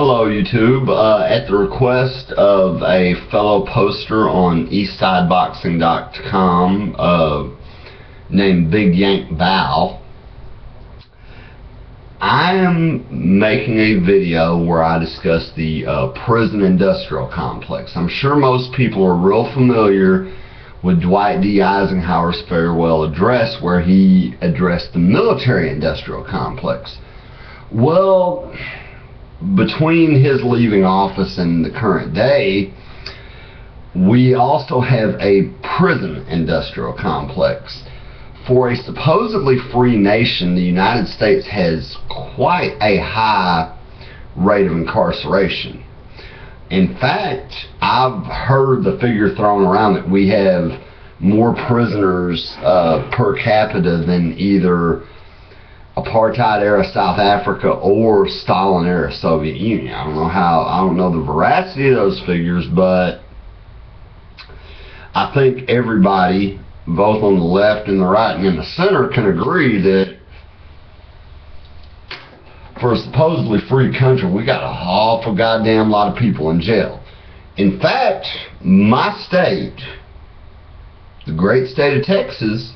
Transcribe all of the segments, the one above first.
Hello YouTube. At the request of a fellow poster on eastsideboxing.com named Big Yank Val, I am making a video where I discuss the prison industrial complex. I'm sure most people are real familiar with Dwight D. Eisenhower's farewell address where he addressed the military industrial complex. Well, between his leaving office and the current day, we also have a prison industrial complex. For a supposedly free nation, the United States has quite a high rate of incarceration. In fact, I've heard the figure thrown around that we have more prisoners per capita than either apartheid-era South Africa or Stalin-era Soviet Union. I don't know the veracity of those figures, but I think everybody, both on the left and the right and in the center, can agree that for a supposedly free country, we got an awful goddamn lot of people in jail. In fact, my state, the great state of Texas,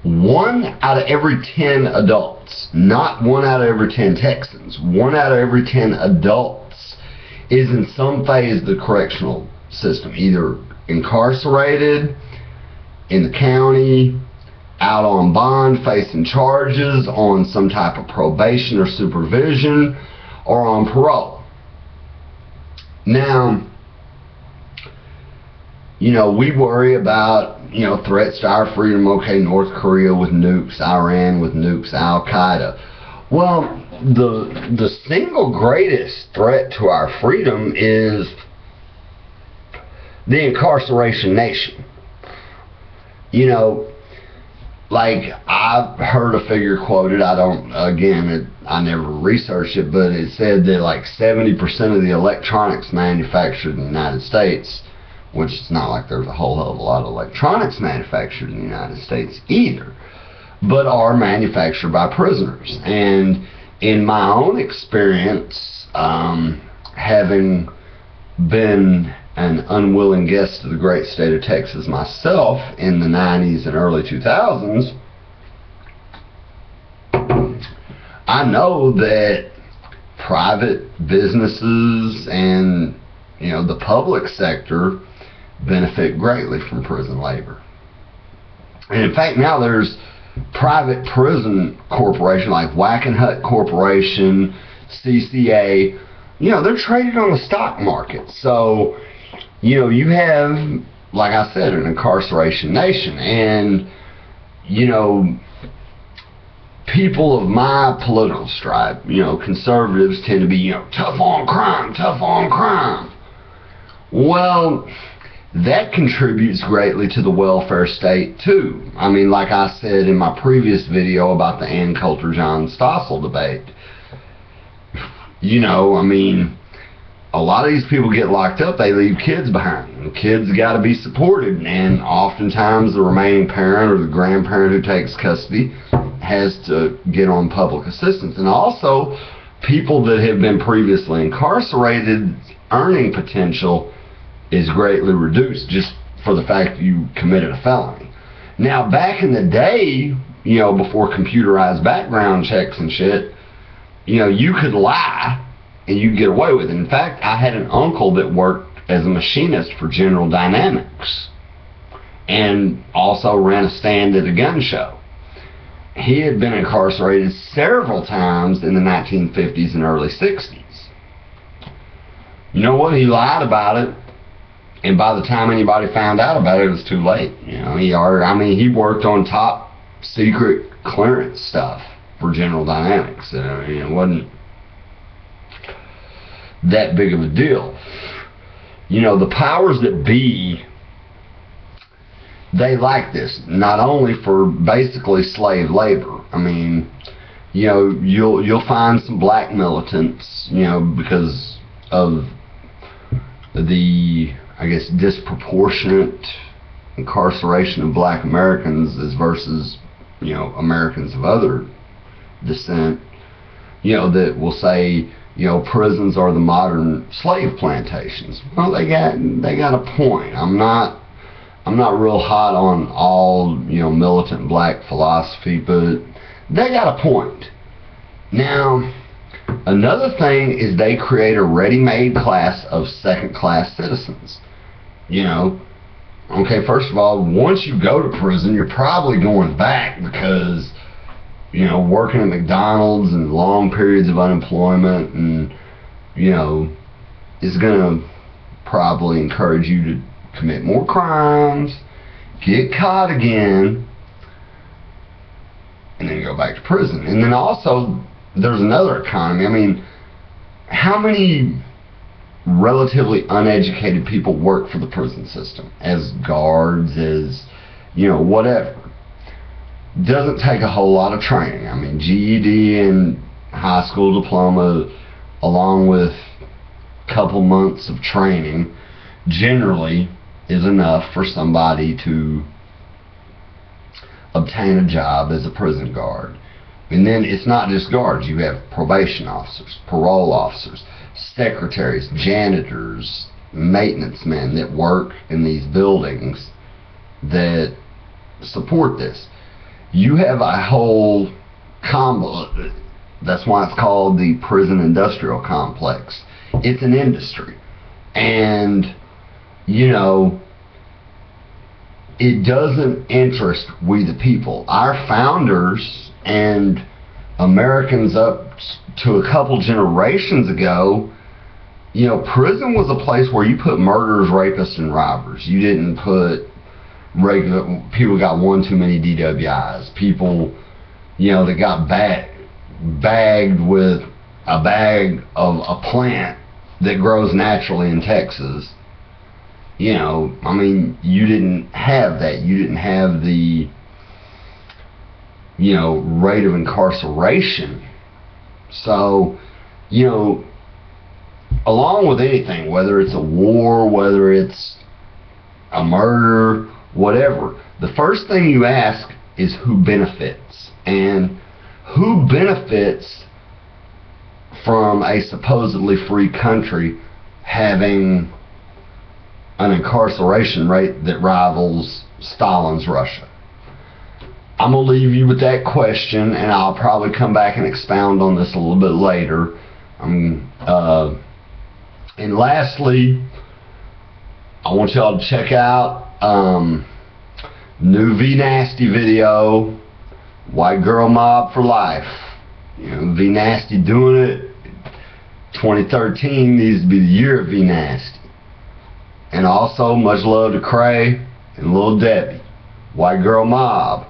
1 out of every 10 adults, not 1 out of every 10 Texans, 1 out of every 10 adults is in some phase of the correctional system, either incarcerated in the county, out on bond facing charges, on some type of probation or supervision, or on parole. Now, we worry about, threats to our freedom. Okay, North Korea with nukes, Iran with nukes, Al-Qaeda. Well, the single greatest threat to our freedom is the incarceration nation. Like I've heard a figure quoted, I never researched it, but it said that like 70% of the electronics manufactured in the United States, which is not like there's a whole hell of a lot of electronics manufactured in the United States either, but are manufactured by prisoners. And in my own experience, having been an unwilling guest of the great state of Texas myself in the 90s and early 2000s, I know that private businesses and the public sector benefit greatly from prison labor. And in fact, now there's private prison corporations like Wackenhut Corporation, CCA, they're traded on the stock market. So, you have, like I said, an incarceration nation. And, people of my political stripe, conservatives tend to be, tough on crime, tough on crime. Well, that contributes greatly to the welfare state too. I mean, like I said in my previous video about the Ann Coulter-John Stossel debate, a lot of these people get locked up, they leave kids behind. And kids got to be supported, and oftentimes the remaining parent or the grandparent who takes custody has to get on public assistance. And also, people that have been previously incarcerated, earning potential is greatly reduced just for the fact that you committed a felony. Now, back in the day, before computerized background checks and shit, you could lie and you get away with it. In fact, I had an uncle that worked as a machinist for General Dynamics and also ran a stand at a gun show. He had been incarcerated several times in the 1950s and early 60s. You know what? He lied about it, and by the time anybody found out about it, it was too late. He worked on top secret clearance stuff for General Dynamics. It wasn't that big of a deal. The powers that be, they like this, not only for basically slave labor. You'll find some black militants, because of the, disproportionate incarceration of black Americans as versus, Americans of other descent, that will say, prisons are the modern slave plantations. Well, they got a point. I'm not real hot on all, militant black philosophy, but they got a point. Now, another thing is they create a ready-made class of second-class citizens. Okay, first of all, once you go to prison, you're probably going back because, working at McDonald's and long periods of unemployment and, is going to probably encourage you to commit more crimes, get caught again, and then go back to prison. And then also, there's another economy. I mean, how many relatively uneducated people work for the prison system as guards, as whatever? Doesn't take a whole lot of training. I mean, GED and high school diploma along with a couple months of training generally is enough for somebody to obtain a job as a prison guard. And then it's not just guards. You have probation officers, parole officers, secretaries, janitors, maintenance men that work in these buildings that support this. You have a whole that's why it's called the prison industrial complex. It's an industry. And, it doesn't interest we the people. Our founders and Americans up to a couple generations ago, prison was a place where you put murderers, rapists, and robbers. You didn't put regular people got one too many DWIs. People, that got bagged with a bag of a plant that grows naturally in Texas. I mean, you didn't have that. You didn't have the, rate of incarceration. So, along with anything, whether it's a war, whether it's a murder, whatever, the first thing you ask is who benefits. And who benefits from a supposedly free country having an incarceration rate that rivals Stalin's Russia? I'm going to leave you with that question, and I'll probably come back and expound on this a little bit later. And lastly, I want y'all to check out new V Nasty video, White Girl Mob for Life. V Nasty doing it. 2013 needs to be the year of V Nasty. And also, much love to Cray and Lil Debbie. White Girl Mob.